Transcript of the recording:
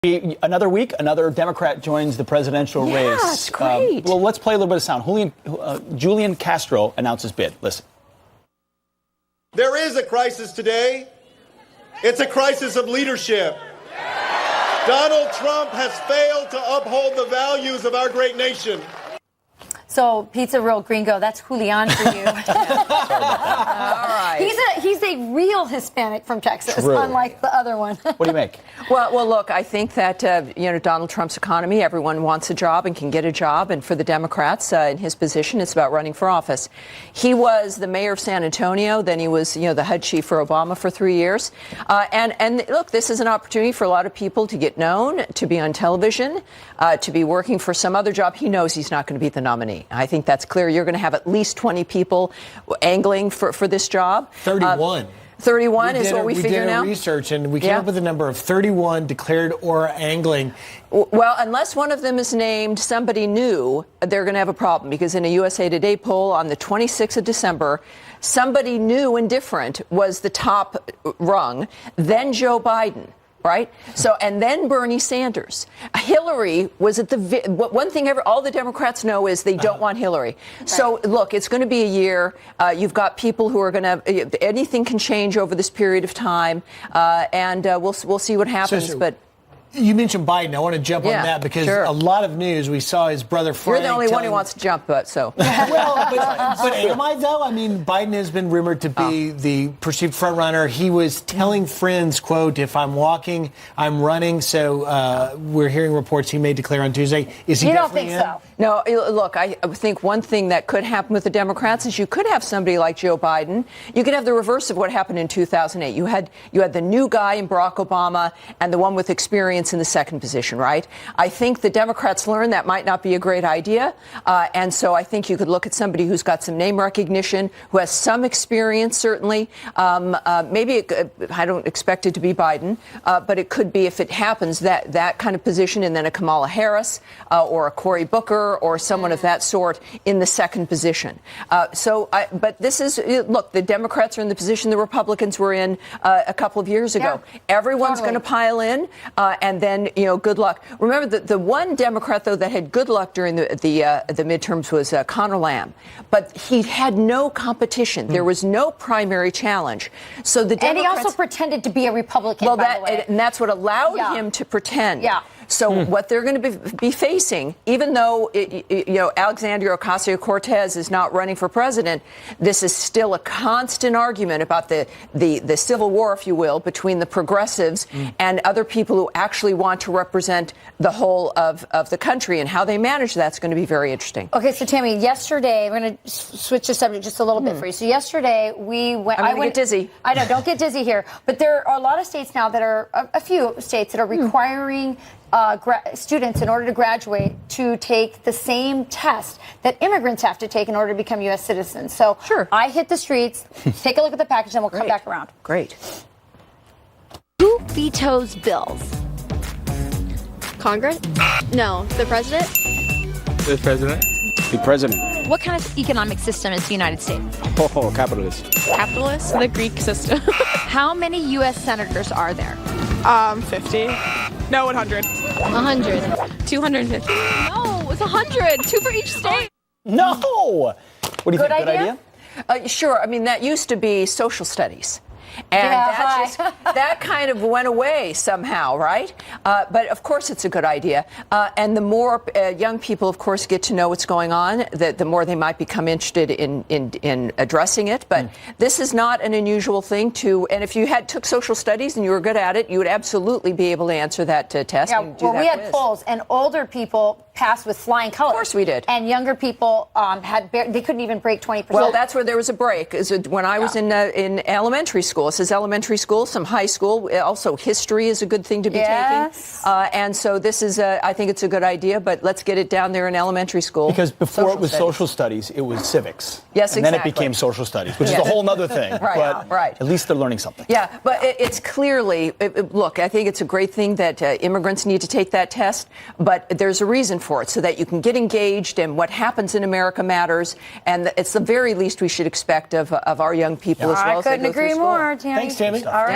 Another week, another Democrat joins the presidential race. Yeah, it's great. Well, let's play a little bit of sound. Julian Castro announces bid. Listen. There is a crisis today. It's a crisis of leadership. Donald Trump has failed to uphold the values of our great nation. So, Pizza Real Gringo, that's Julian for you. All right. He's a real Hispanic from Texas, True. unlike the other one. What do you make? Well, look, I think that, Donald Trump's economy, everyone wants a job and can get a job. And for the Democrats in his position, it's about running for office. He was the mayor of San Antonio. Then he was, the HUD chief for Obama for 3 years. And look, this is an opportunity for a lot of people to get known, to be on television, to be working for some other job. He knows he's not going to be the nominee. I think that's clear. You're going to have at least 20 people angling for this job. 31. 31 is what we figure now. We did research, and we came up with a number of 31 declared or angling. Well, unless one of them is named somebody new, they're going to have a problem, because in a USA Today poll on the 26th of December, somebody new and different was the top rung, then Joe Biden. Right. So, and then Bernie Sanders. Hillary was at the one thing all the Democrats know is they don't want Hillary. Right. So, look, it's going to be a year. You've got people who are going to anything can change over this period of time. And we'll see what happens. But you mentioned Biden. I want to jump on that because a lot of news. We saw his brother Frank. You're the only one who wants to jump, so. Well, but am I, though? I mean, Biden has been rumored to be the perceived front runner. He was telling friends, quote, if I'm walking, I'm running. So we're hearing reports he may declare on Tuesday. Is he You don't definitely think in? so? No, look, I think one thing that could happen with the Democrats is you could have somebody like Joe Biden. You could have the reverse of what happened in 2008. You had the new guy in Barack Obama and the one with experience in the second position, right? I think the Democrats learned that might not be a great idea. And so I think you could look at somebody who's got some name recognition, who has some experience, certainly. Maybe I don't expect it to be Biden, but it could be, if it happens, that kind of position, and then a Kamala Harris or a Cory Booker or someone of that sort in the second position. But this is, look, the Democrats are in the position the Republicans were in a couple of years ago. Yeah, everyone's going to pile in, and then, good luck. Remember, the one Democrat, though, that had good luck during the midterms was Conor Lamb. But he had no competition. There was no primary challenge. So the Democrats... And he also pretended to be a Republican, well, by the way. And that's what allowed him to pretend. Yeah. So what they're going to be facing, even though Alexandria Ocasio-Cortez is not running for president, this is still a constant argument about the civil war, if you will, between the progressives and other people who actually want to represent the whole of the country, and how they manage that's going to be very interesting. Okay, so Tammy, yesterday, we're going to switch the subject just a little bit for you. So yesterday we went. I'm going to get dizzy. I know, don't get dizzy here. But there are a lot of states now that are a few states that are requiring students, in order to graduate, to take the same test that immigrants have to take in order to become U.S. citizens. So I hit the streets, take a look at the package, and we'll come back around. Great. Who vetoes bills? Congress? No. The president? The president. The president. What kind of economic system is the United States? Oh, capitalist. Capitalist? The Greek system. How many U.S. senators are there? 50. No, 100. 100. 250. No, it's 100. 2 for each state. No! What do you think? Good idea? Sure. I mean, that used to be social studies. And that kind of went away somehow, right? But, of course, it's a good idea. And the more young people, of course, get to know what's going on, the more they might become interested in addressing it. But this is not an unusual thing to... And if you took social studies and you were good at it, you would absolutely be able to answer that test and do that we had quiz. polls, and older people passed with flying colors. Of course we did. And younger people they couldn't even break 20%. Well, that's where there was a break. When I was in elementary school, this is elementary school, some high school, also history is a good thing to be taking. And so this is, I think it's a good idea, but let's get it down there in elementary school. Because before it was social studies, it was civics. Yes, and then it became social studies, which is a whole other thing. But at least they're learning something. Yeah, but it's clearly, look, I think it's a great thing that immigrants need to take that test, but there's a reason for it, so that you can get engaged, and what happens in America matters, and it's the very least we should expect of our young people as well as they go through school. I couldn't agree more, Tammy. Thanks, Tammy. All right.